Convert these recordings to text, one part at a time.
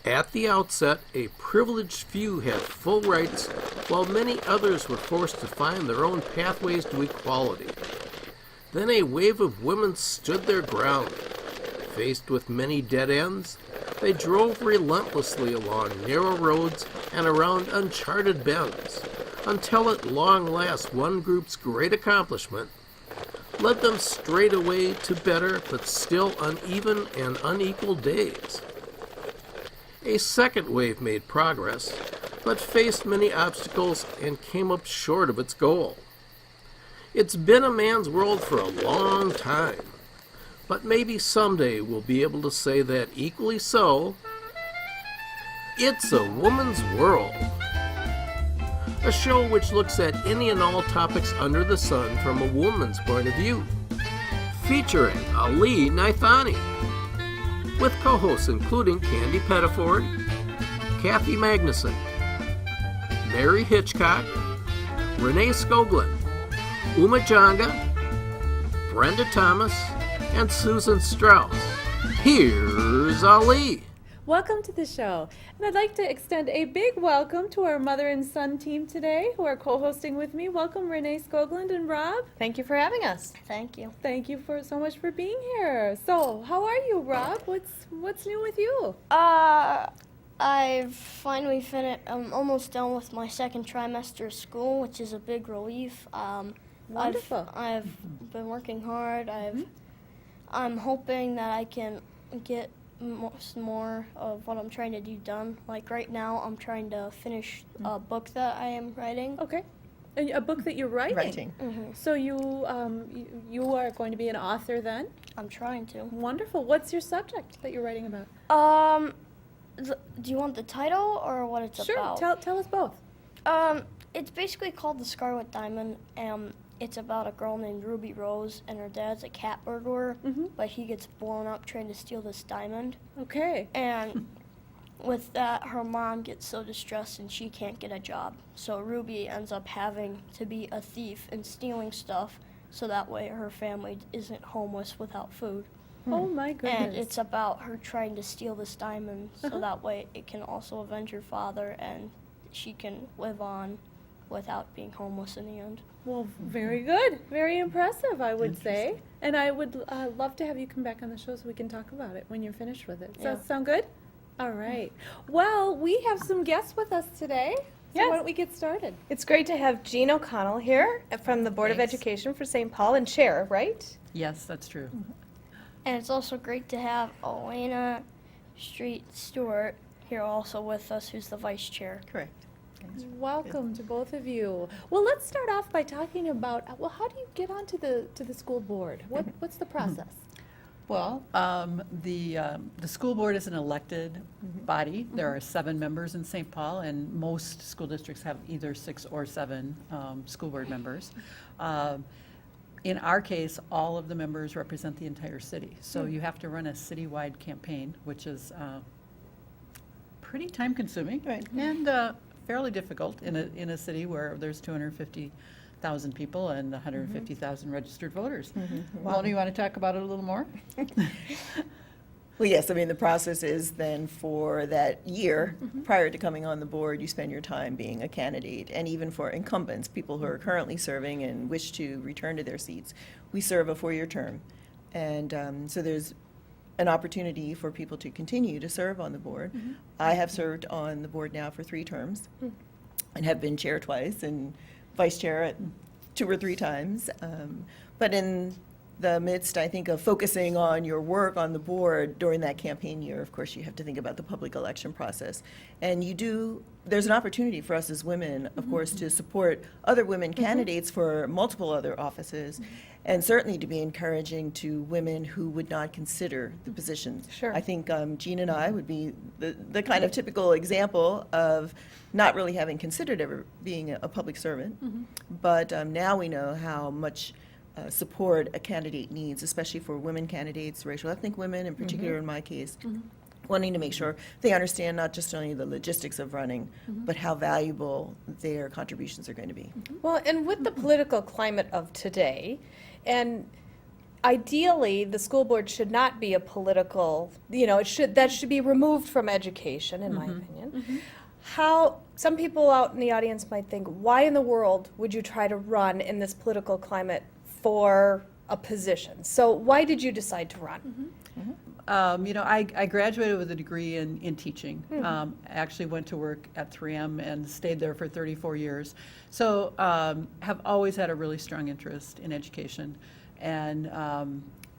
At the outset, a privileged few had full rights, while many others were forced to find their own pathways to equality. Then a wave of women stood their ground. Faced with many dead ends, they drove relentlessly along narrow roads and around uncharted bends, until at long last one group's great accomplishment led them straight away to better but still uneven and unequal days. A second wave made progress, but faced many obstacles and came up short of its goal. It's been a man's world for a long time, but maybe someday we'll be able to say that equally so, it's a woman's world. A show which looks at any and all topics under the sun from a woman's point of view, featuring Ali Naithani, with co-hosts including Candy Pettiford, Kathy Magnuson, Mary Hitchcock, Renee Skoglund, Uma Jonga, Brenda Thomas, and Susan Strauss. Here's Ali. Welcome to the show. And I'd like to extend a big welcome to our mother and son team today who are co-hosting with me. Welcome Renee Skoglund and Rob. Thank you for having us. Thank you. Thank you so much for being here. So, how are you, Rob? What's new with you? I've finally finished. I'm almost done with my second trimester of school, which is a big relief. Wonderful. I've been working hard. I'm hoping that I can get more of what I'm trying to do done. Like right now, I'm trying to finish a book that I am writing. Okay. A book that you're writing? Mm-hmm. So you are going to be an author then? I'm trying to. Wonderful. What's your subject that you're writing about? Do you want the title or what it's about? Sure. Tell us both. It's basically called The Scarlet Diamond, and it's about a girl named Ruby Rose, and her dad's a cat burglar, but he gets blown up trying to steal this diamond. Okay. And with that, her mom gets so distressed and she can't get a job. So Ruby ends up having to be a thief and stealing stuff, so that way her family isn't homeless without food. Oh my goodness. And it's about her trying to steal this diamond, so that way it can also avenge her father and she can live on without being homeless in the end. Well, very good. Very impressive, I would say. And I would love to have you come back on the show so we can talk about it when you're finished with it. Does that sound good? All right. Well, we have some guests with us today. So why don't we get started? It's great to have Jean O'Connell here from the Board of Education for St. Paul and Chair, right? Yes, that's true. And it's also great to have Elena Street Stewart here also with us, who's the vice chair. Correct. Welcome to both of you. Well, let's start off by talking about, how do you get onto the school board? What's the process? Well, the school board is an elected body. There are 7 members in St. Paul, and most school districts have either 6 or 7 school board members. In our case, all of the members represent the entire city. So you have to run a citywide campaign, which is pretty time-consuming and fairly difficult in a city where there's 250,000 people and 150,000 registered voters. Well, do you want to talk about it a little more? Well, yes, I mean, the process is then for that year, prior to coming on the board, you spend your time being a candidate. And even for incumbents, people who are currently serving and wish to return to their seats, we serve a 4-year term. And so there's an opportunity for people to continue to serve on the board. I have served on the board now for 3 terms and have been chair twice and vice chair at 2 or 3 times. But in the midst, I think, of focusing on your work on the board during that campaign year, of course, you have to think about the public election process. And there's an opportunity for us as women, of course, to support other women candidates for multiple other offices, and certainly to be encouraging to women who would not consider the positions. Sure. I think Jean and I would be the kind of typical example of not really having considered ever being a public servant, but now we know how much support a candidate needs, especially for women candidates, racial ethnic women in particular in my case, wanting to make sure they understand not just only the logistics of running, but how valuable their contributions are going to be. Well, and with the political climate of today, and ideally, the school board should not be a political, that should be removed from education, in my opinion. How, some people out in the audience might think, why in the world would you try to run in this political climate for a position? So why did you decide to run? I graduated with a degree in teaching. I actually went to work at 3M and stayed there for 34 years. So have always had a really strong interest in education. And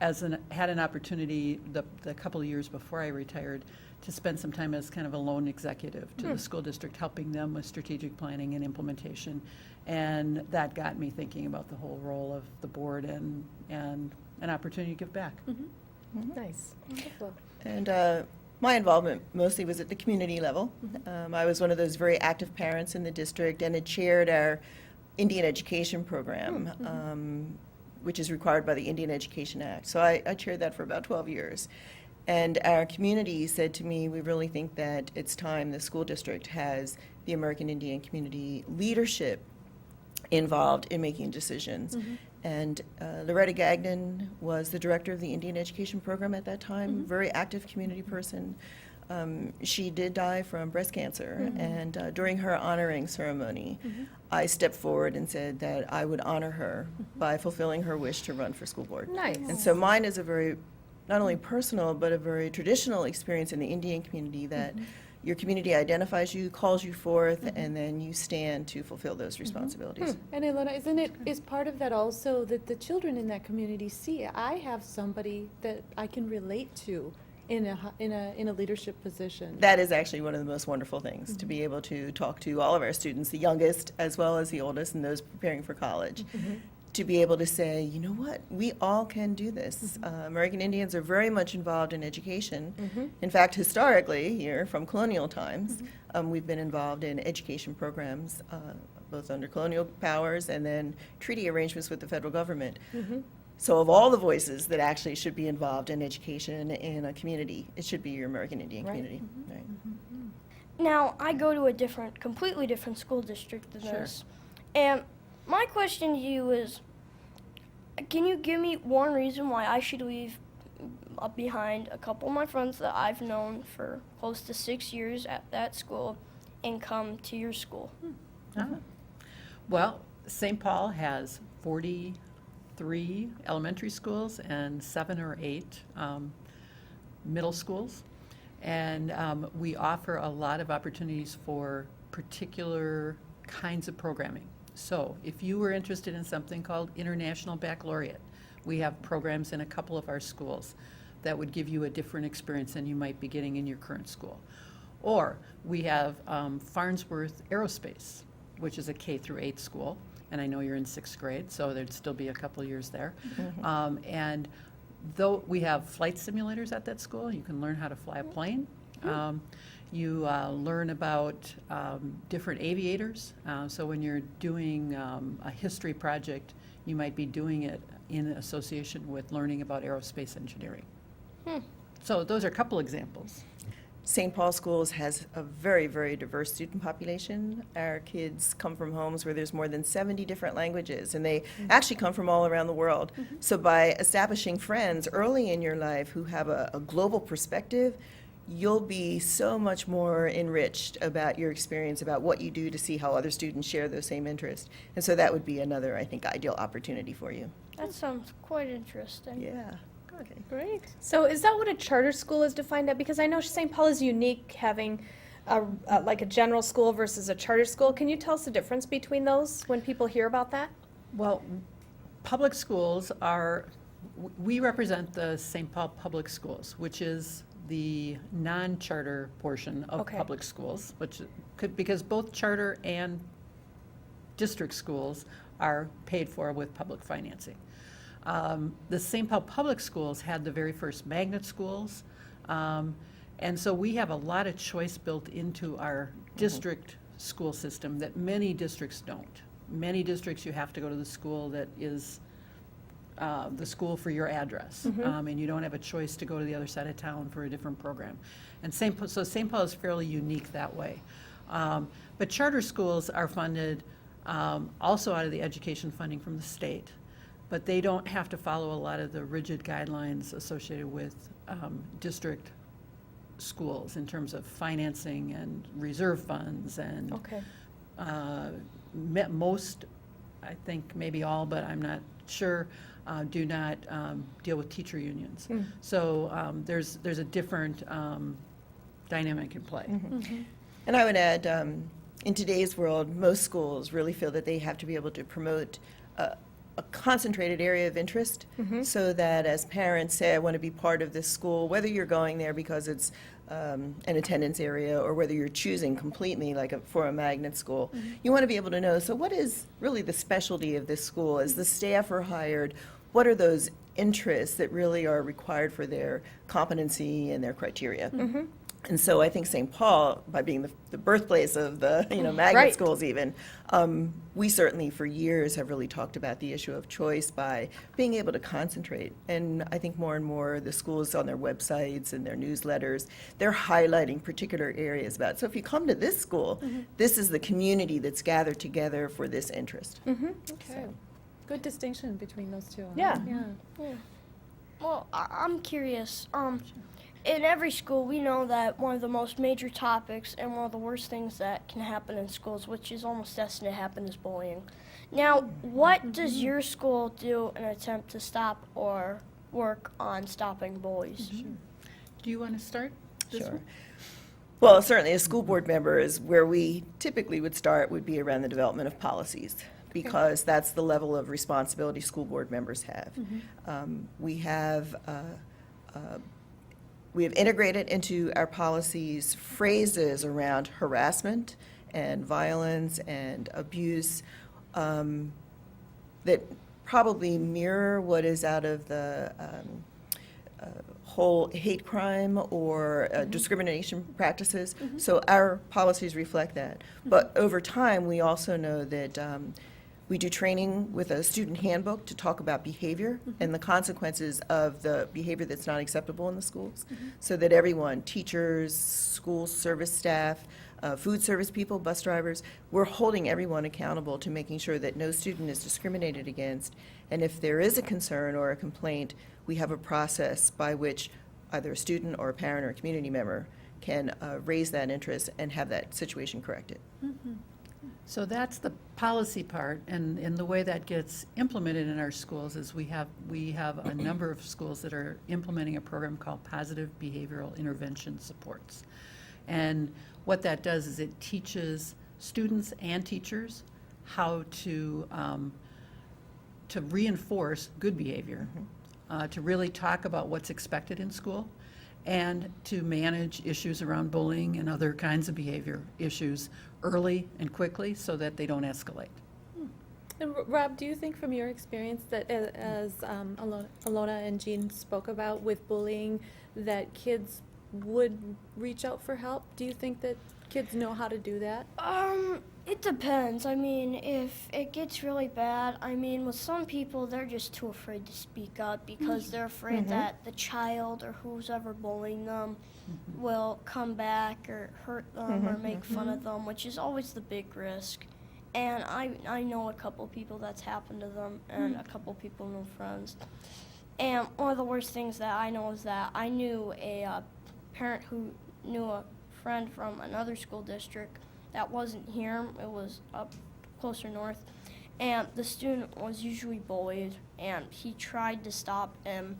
had an opportunity the couple of years before I retired to spend some time as kind of a lone executive to the school district, helping them with strategic planning and implementation. And that got me thinking about the whole role of the board and an opportunity to give back. Nice. Wonderful. And my involvement mostly was at the community level. I was one of those very active parents in the district and had chaired our Indian education program, which is required by the Indian Education Act. So I chaired that for about 12 years. And our community said to me, we really think that it's time the school district has the American Indian community leadership involved in making decisions. And Loretta Gagnon was the director of the Indian Education Program at that time, very active community person. She did die from breast cancer, and during her honoring ceremony, I stepped forward and said that I would honor her by fulfilling her wish to run for school board. Nice. And so mine is a very, not only personal, but a very traditional experience in the Indian community that your community identifies you, calls you forth, and then you stand to fulfill those responsibilities. And Ilona, is part of that also that the children in that community see, I have somebody that I can relate to in a leadership position? That is actually one of the most wonderful things, to be able to talk to all of our students, the youngest as well as the oldest, and those preparing for college. To be able to say, you know what, we all can do this. American Indians are very much involved in education. In fact, historically, here from colonial times, we've been involved in education programs, both under colonial powers and then treaty arrangements with the federal government. So of all the voices that actually should be involved in education in a community, it should be your American Indian community. Right. Now, I go to a completely different school district than this. And my question to you is, can you give me one reason why I should leave behind a couple of my friends that I've known for close to 6 years at that school and come to your school? Well, St. Paul has 43 elementary schools and 7 or 8 middle schools. And we offer a lot of opportunities for particular kinds of programming. So if you were interested in something called International Baccalaureate, we have programs in a couple of our schools that would give you a different experience than you might be getting in your current school. Or we have Farnsworth Aerospace, which is a K through 8 school, and I know you're in 6th grade, so there'd still be a couple of years there. And though we have flight simulators at that school, you can learn how to fly a plane. You learn about different aviators. So when you're doing a history project, you might be doing it in association with learning about aerospace engineering. So those are a couple examples. St. Paul Schools has a very, very diverse student population. Our kids come from homes where there's more than 70 different languages, and they actually come from all around the world. So by establishing friends early in your life who have a global perspective, you'll be so much more enriched about your experience, about what you do to see how other students share those same interests. And so that would be another, I think, ideal opportunity for you. That sounds quite interesting. Yeah. Okay. Great. So is that what a charter school is defined at? Because I know St. Paul is unique, having like a general school versus a charter school. Can you tell us the difference between those when people hear about that? Well, public schools we represent the St. Paul Public Schools, which is the non-charter portion of public schools, which because both charter and district schools are paid for with public financing. The St. Paul Public Schools had the very first magnet schools, and so we have a lot of choice built into our district school system that many districts don't. Many districts, you have to go to the school that is the school for your address, and you don't have a choice to go to the other side of town for a different program. And St. Paul is fairly unique that way. But charter schools are funded also out of the education funding from the state. but they don't have to follow a lot of the rigid guidelines associated with district schools in terms of financing and reserve funds and Okay. most, I think maybe all, but I'm not sure, do not deal with teacher unions. So there's a different dynamic in play. And I would add, in today's world, most schools really feel that they have to be able to promote a concentrated area of interest, so that as parents say, I want to be part of this school, whether you're going there because it's an attendance area or whether you're choosing completely for a magnet school, you want to be able to know, so what is really the specialty of this school? As the staff are hired, what are those interests that really are required for their competency and their criteria? And so I think St. Paul, by being the birthplace of the magnet Right. schools even, we certainly for years have really talked about the issue of choice by being able to concentrate. And I think more and more the schools on their websites and their newsletters, they're highlighting particular areas about. So if you come to this school, this is the community that's gathered together for this interest. Okay. Good distinction between those two. huh? Yeah. Yeah. Well, I'm curious. In every school, we know that one of the most major topics and one of the worst things that can happen in schools, which is almost destined to happen, is bullying. Now, what does your school do in an attempt to stop or work on stopping bullies? Do you want to start this Sure. one? Well, certainly as school board members, where we typically would start would be around the development of policies, because that's the level of responsibility school board members have. We have integrated into our policies phrases around harassment and violence and abuse that probably mirror what is out of the whole hate crime or discrimination practices. So our policies reflect that. But over time, we also know that we do training with a student handbook to talk about behavior and the consequences of the behavior that's not acceptable in the schools, so that everyone, teachers, school service staff, food service people, bus drivers, we're holding everyone accountable to making sure that no student is discriminated against. And if there is a concern or a complaint, we have a process by which either a student or a parent or a community member can raise that interest and have that situation corrected. So that's the policy part, and the way that gets implemented in our schools is we have a number of schools that are implementing a program called Positive Behavioral Intervention Supports. And what that does is it teaches students and teachers how to reinforce good behavior, to really talk about what's expected in school, and to manage issues around bullying and other kinds of behavior issues early and quickly so that they don't escalate. And Rob, do you think from your experience that as Alona and Jean spoke about with bullying, that kids would reach out for help? Do you think that kids know how to do that? It depends. I mean, if it gets really bad, I mean, with some people, they're just too afraid to speak up because they're afraid that the child or who's ever bullying them will come back or hurt them or make fun of them, which is always the big risk. And I know a couple people that's happened to them, and a couple people know friends. And one of the worst things that I know is that I knew a parent who knew a friend from another school district that wasn't here. It was up closer north. And the student was usually bullied, and he tried to stop him.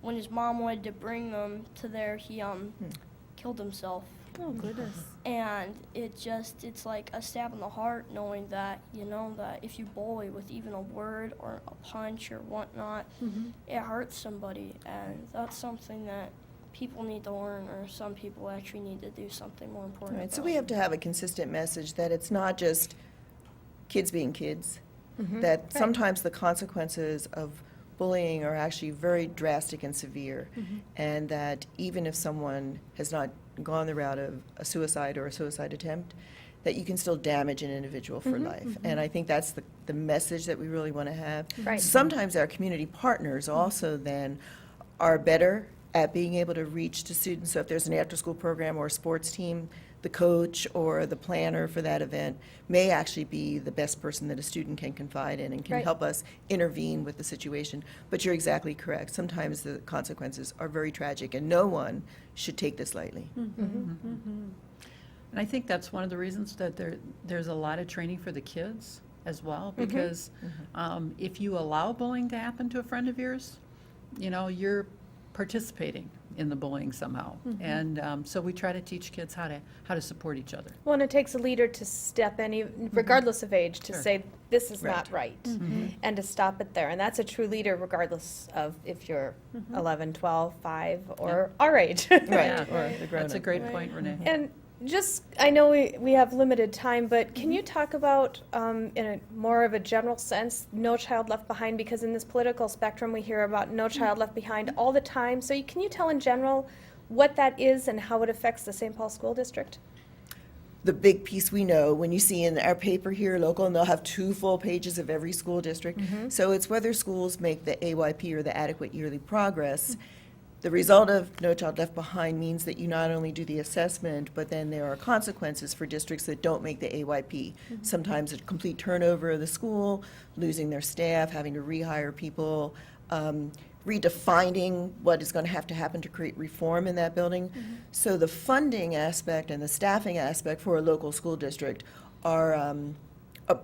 When his mom wanted to bring them to there, he killed himself. Oh, goodness. And it's like a stab in the heart knowing that, that if you bully with even a word or a punch or whatnot, it hurts somebody. And that's something that people need to learn, or some people actually need to do something more important. Right, so we have to have a consistent message that it's not just kids being kids, that sometimes the consequences of bullying are actually very drastic and severe, and that even if someone has not gone the route of a suicide or a suicide attempt, that you can still damage an individual for life. And I think that's the message that we really want to have. Right. Sometimes our community partners also then are better at being able to reach to students. So if there's an after-school program or a sports team, the coach or the planner for that event may actually be the best person that a student can confide in and can Right. help us intervene with the situation. But you're exactly correct. Sometimes the consequences are very tragic, and no one should take this lightly. And I think that's one of the reasons that there's a lot of training for the kids as well, because if you allow bullying to happen to a friend of yours, you know, you're participating in the bullying somehow. And so we try to teach kids how to support each other. Well, and it takes a leader to step in, regardless of age, to Sure. say, this is not Right. right, and to stop it there. And that's a true leader, regardless of if you're 11, 12, 5, or our age. Right, Yeah. or the grown-up. That's a great point, Renee. And just, I know we have limited time, but can you talk about, in a more of a general sense, No Child Left Behind? Because in this political spectrum, we hear about No Child Left Behind all the time. So can you tell in general what that is and how it affects the St. Paul School District? The big piece we know, when you see in our paper here, local, and they'll have 2 full pages of every school district. So it's whether schools make the AYP or the adequate yearly progress. The result of No Child Left Behind means that you not only do the assessment, but then there are consequences for districts that don't make the AYP. Sometimes a complete turnover of the school, losing their staff, having to rehire people, redefining what is going to happen to create reform in that building. So the funding aspect and the staffing aspect for a local school district are a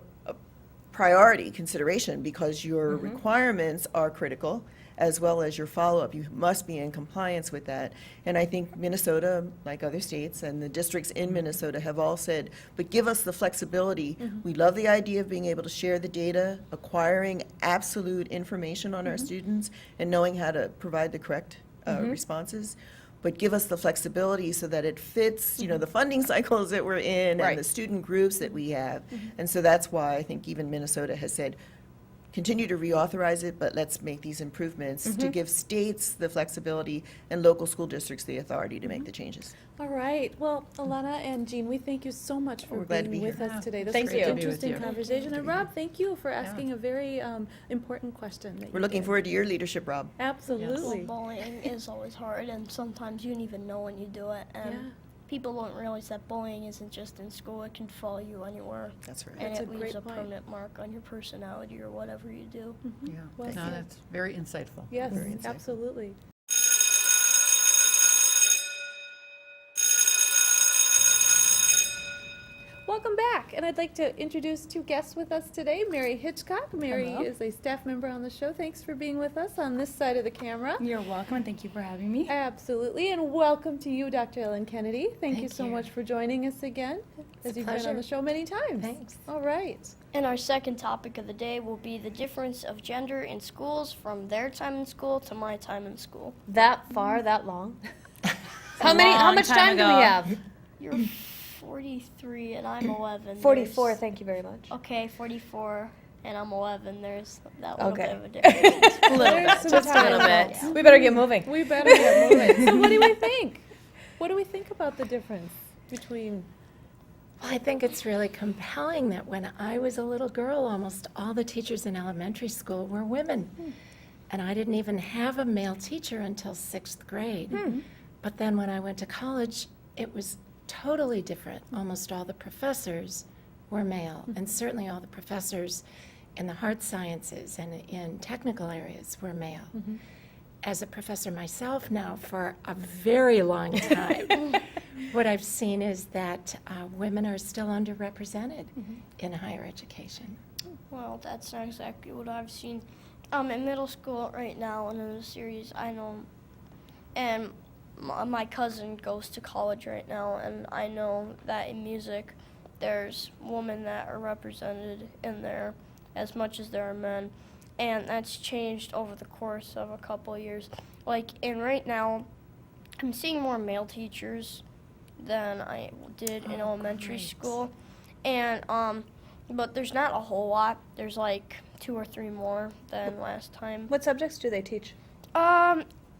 priority consideration, because your requirements are critical, as well as your follow-up. You must be in compliance with that. And I think Minnesota, like other states, and the districts in Minnesota have all said, but give us the flexibility. We love the idea of being able to share the data, acquiring absolute information on our students, and knowing how to provide the correct responses. But give us the flexibility so that it fits, you know, the funding cycles that we're in Right. and the student groups that we have. And so that's why I think even Minnesota has said, continue to reauthorize it, but let's make these improvements to give states the flexibility and local school districts the authority to make the changes. All right. Well, Alana and Jean, we thank you so much for We're glad to being be with here. us today. This Thank was you. an Good to be with interesting you. conversation. And Rob, thank you for asking a very important question. That We're you looking did. forward to your leadership, Rob. Absolutely. Well, bullying is always hard, and sometimes you don't even know when you do it. And Yeah. people don't realize that bullying isn't just in school; it can follow you anywhere, That's right. and That's a it leaves great a point. permanent mark on your personality or whatever you do. Yeah, Well no, said. that's very insightful. Yes, Very insightful. absolutely. Welcome back, and I'd like to introduce 2 guests with us today. Mary Hitchcock. Mary Hello. is a staff member on the show. Thanks for being with us on this side of the camera. You're welcome, and thank you for having me. Absolutely, and welcome to you, Dr. Ellen Kennedy. Thank you Thank so you. much for joining us again, as a you've been on pleasure. the show many times. Thanks. All right. And our second topic of the day will be the difference of gender in schools from their time in school to my time in school. That far, that long? a How long much time time do we ago. have? You're 43 and I'm 11. 44, There's- thank you very much. Okay, 44 and I'm 11. There's that little Okay. bit of a difference. A little There's bit, some just a little time. bit. We better get moving. We better get moving. So what do we think? What do we think about the difference between... Well, I think it's really compelling that when I was a little girl, almost all the teachers in elementary school were women. And I didn't even have a male teacher until 6th grade. But then when I went to college, it was totally different. Almost all the professors were male, and certainly all the professors in the hard sciences and in technical areas were male. As a professor myself now for a very long time, what I've seen is that women are still underrepresented in higher education. Well, that's not exactly what I've seen. In middle school right now, and in the series, I know, and my cousin goes to college right now, and I know that in music, there's women that are represented in there as much as there are men, and that's changed over the course of a couple of years. Like, and right now, I'm seeing more male teachers than I did in elementary school, and but there's not a whole lot. There's like 2 or 3 more than last time. What subjects do they teach?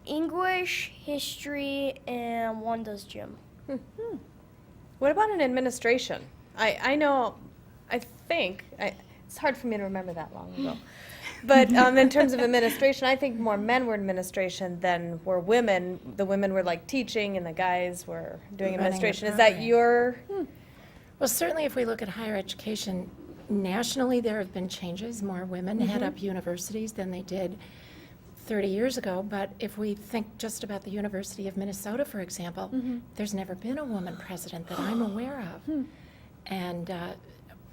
English, history, and one does gym. What about in administration? I know, I think, it's hard for me to remember that long ago, But in terms of administration, I think more men were in administration than were women. The women were like teaching and the guys were doing Running the administration. Is that program. your? Well, certainly if we look at higher education, nationally there have been changes. More women head up universities than they did 30 years ago. But if we think just about the University of Minnesota, for example, there's never been a woman president that I'm aware of. And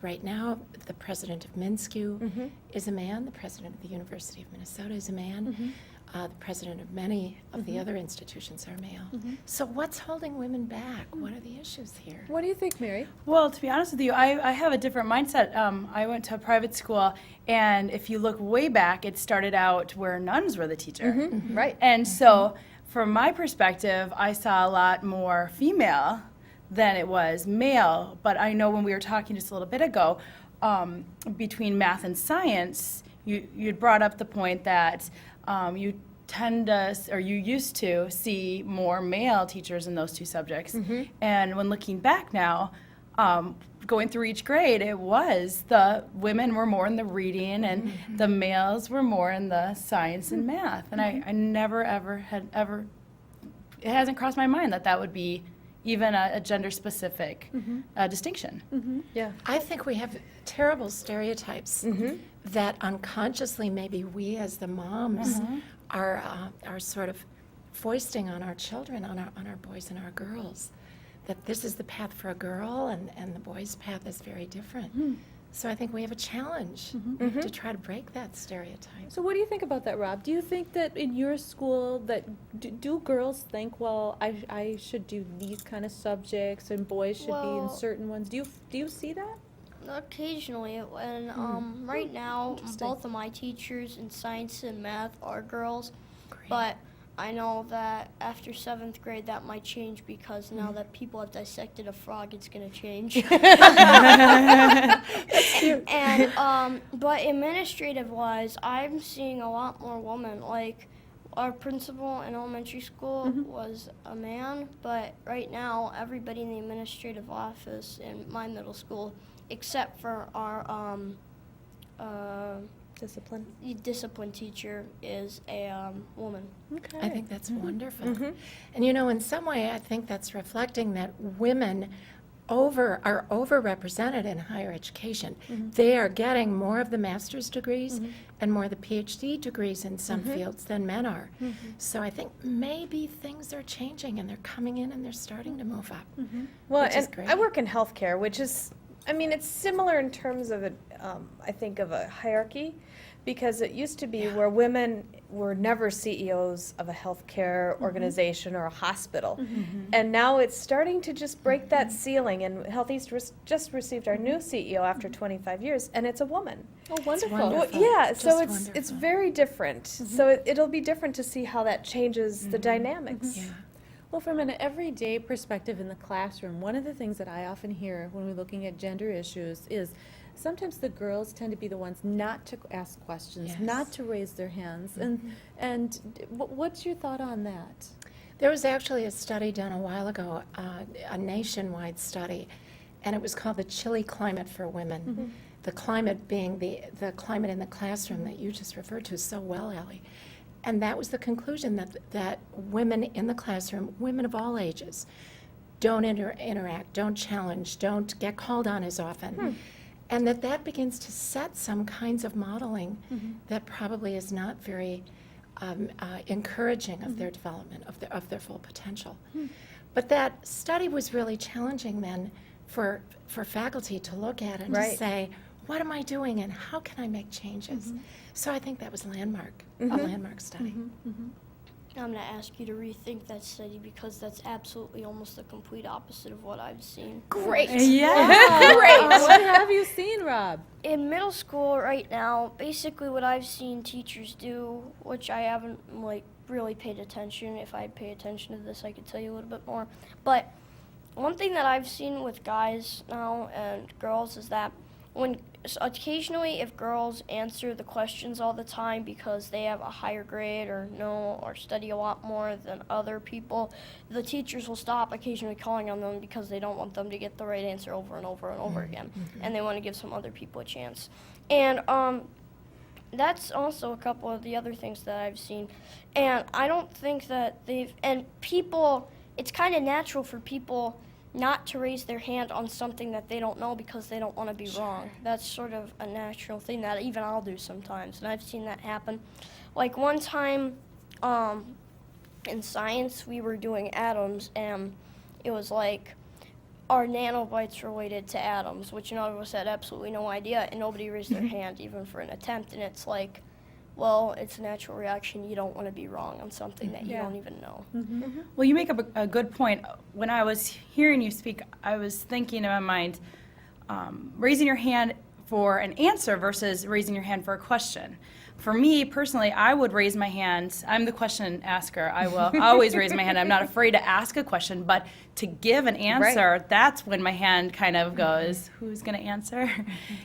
right now, the president of MnSCU is a man. The president of the University of Minnesota is a man. The president of many of the other institutions are male. So what's holding women back? What are the issues here? What do you think, Mary? Well, to be honest with you, I have a different mindset. I went to a private school, and if you look way back, it started out where nuns were the teacher. Right. And so, from my perspective, I saw a lot more female than it was male. But I know when we were talking just a little bit ago, between math and science, you'd brought up the point that you tend to, or you used to see more male teachers in those two subjects. And when looking back now, going through each grade, it was the women were more in the reading and the males were more in the science and math. And I never, ever, it hasn't crossed my mind that would be even a gender-specific distinction. Yeah. I think we have terrible stereotypes that unconsciously maybe we as the moms are sort of foisting on our children, on our boys and our girls, that this is the path for a girl and the boy's path is very different. So I think we have a challenge to try to break that stereotype. So what do you think about that, Rob? Do you think that in your school that do girls think, well, I should do these kind of subjects and boys should be in Well- certain ones? Do you see that? Occasionally, and right now, both of my teachers in science and math are girls, but I know that after 7th grade that might change because now that people have dissected a frog, it's going to change. And but administrative-wise, I'm seeing a lot more women. Like our principal in elementary school was a man, but right now everybody in the administrative office in my middle school, except for our discipline teacher, is a woman. Okay. I think that's wonderful. And you know, in some way, I think that's reflecting that women are overrepresented in higher education. They are getting more of the master's degrees and more of the PhD degrees in some fields than men are. So I think maybe things are changing and they're coming in and they're starting to move up. Well, Which is and great. I work in healthcare, which is, I mean, it's similar in terms of I think of a hierarchy, because it used to be where women were never CEOs of a healthcare organization or a hospital. And now it's starting to just break that ceiling, and Health East just received our new CEO after 25 years, and it's a woman. Oh, wonderful. wonderful. Well, yeah, so Just it's wonderful. very different. So it'll be different to see how that changes the dynamics. Yeah. Well, from an everyday perspective in the classroom, one of the things that I often hear when we're looking at gender issues is sometimes the girls tend to be the ones not to ask questions, Yes. not to raise their hands. And what's your thought on that? There was actually a study done a while ago, a nationwide study, and it was called The Chilly Climate for Women. The climate being the climate in the classroom that you just referred to so well, Ellie. And that was the conclusion that women in the classroom, women of all ages, don't interact, don't challenge, don't get called on as often. And that begins to set some kinds of modeling that probably is not very encouraging of their development, of their full potential. But that study was really challenging then for faculty to look at and to say, what am I doing and how can I make changes? So I think that was a landmark study. I'm going to ask you to rethink that study because that's absolutely almost the complete opposite of what I've seen. Great. Yeah. What have you seen, Rob? In middle school right now, basically what I've seen teachers do, which I haven't really paid attention. If I pay attention to this, I could tell you a little bit more. But one thing that I've seen with guys now and girls is that occasionally if girls answer the questions all the time because they have a higher grade or know or study a lot more than other people, the teachers will stop occasionally calling on them because they don't want them to get the right answer over and over and over again, and they want to give some other people a chance. And that's also a couple of the other things that I've seen. And I don't think that it's kind of natural for people not to raise their hand on something that they don't know because they don't want to be wrong. That's sort of a natural thing that even I'll do sometimes, and I've seen that happen. Like one time in science, we were doing atoms, and it was like, are nanobites related to atoms, which none of us had absolutely no idea, and nobody raised their hand even for an attempt, and it's like, well, it's a natural reaction. You don't want to be wrong on something that you don't even know. Well, you make up a good point. When I was hearing you speak, I was thinking in my mind, raising your hand for an answer versus raising your hand for a question. For me, personally, I would raise my hand. I'm the question asker. I will always raise my hand. I'm not afraid to ask a question, but to give an answer, that's when my hand kind of goes, who's going to answer?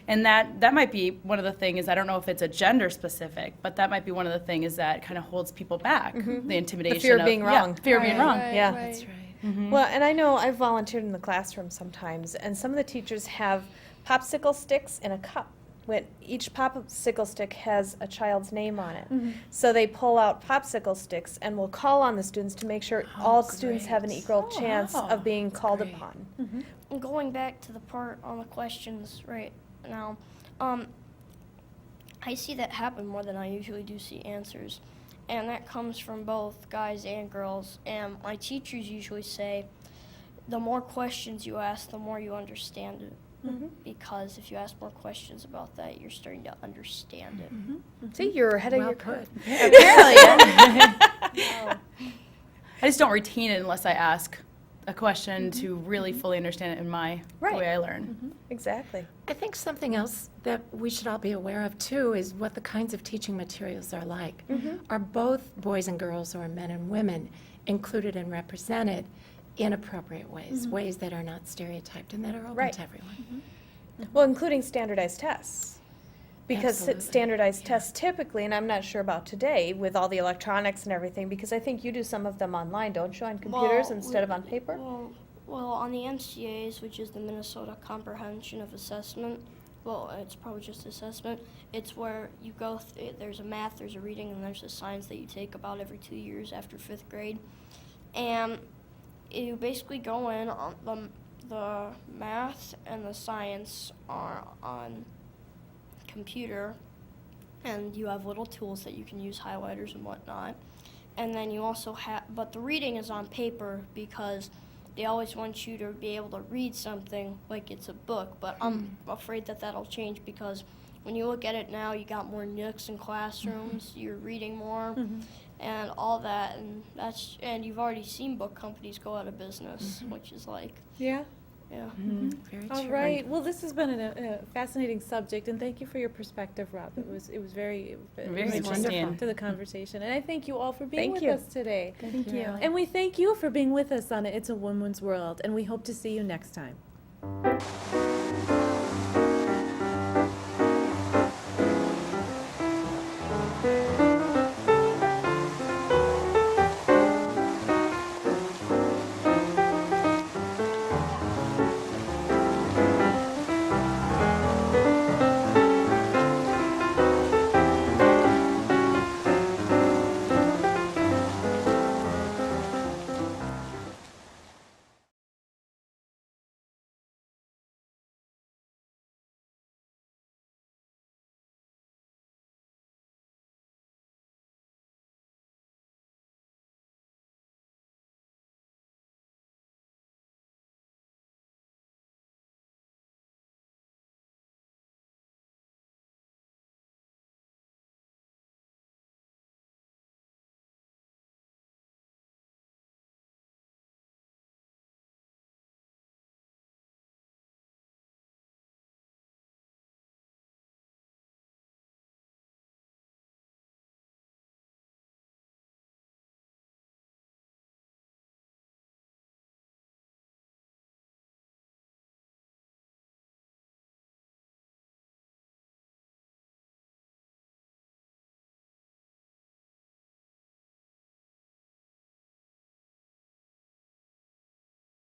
And that might be one of the things, I don't know if it's a gender specific, but that might be one of the things that kind of holds people back, the intimidation. The fear of being wrong. Fear of being wrong. Yeah. That's right. Well, and I know I've volunteered in the classroom sometimes, and some of the teachers have popsicle sticks in a cup. When each popsicle stick has a child's name on it. So they pull out popsicle sticks and will call on the students to make sure all students have an equal chance of being called upon. And going back to the part on the questions right now, I see that happen more than I usually do see answers. And that comes from both guys and girls. And my teachers usually say, the more questions you ask, the more you understand it. Because if you ask more questions about that, you're starting to understand it. See, you're ahead of Well your put. curve. I just don't retain it unless I ask a question to really fully understand it in my the way I learn. Exactly. I think something else that we should all be aware of too is what the kinds of teaching materials are like. Are both boys and girls or men and women included and represented in appropriate ways, ways that are not stereotyped and that are open to everyone? Well, including standardized tests. Because Absolutely. standardized tests typically, and I'm not sure about today with all the electronics and everything, because I think you do some of them online, don't you, on computers instead of on paper? Well, on the MCAs, which is the Minnesota Comprehension of Assessment, well, it's probably just assessment. It's where you go, there's a math, there's a reading, and there's a science that you take about every 2 years after 5th grade. And you basically go in on the math and the science are on computer, and you have little tools that you can use, highlighters and whatnot. And then you also have, but the reading is on paper because they always want you to be able to read something like it's a book. But I'm afraid that that'll change because when you look at it now, you got more nooks in classrooms, you're reading more. And all that, and you've already seen book companies go out of business, which is like, Yeah. Very All true. right. Well, this has been a fascinating subject, and thank you for your perspective, Rob. It was very interesting. to the conversation, and I thank you all for being Thank with you. us today. Thank you. And we thank you for being with us on It's a Woman's World, and we hope to see you next time.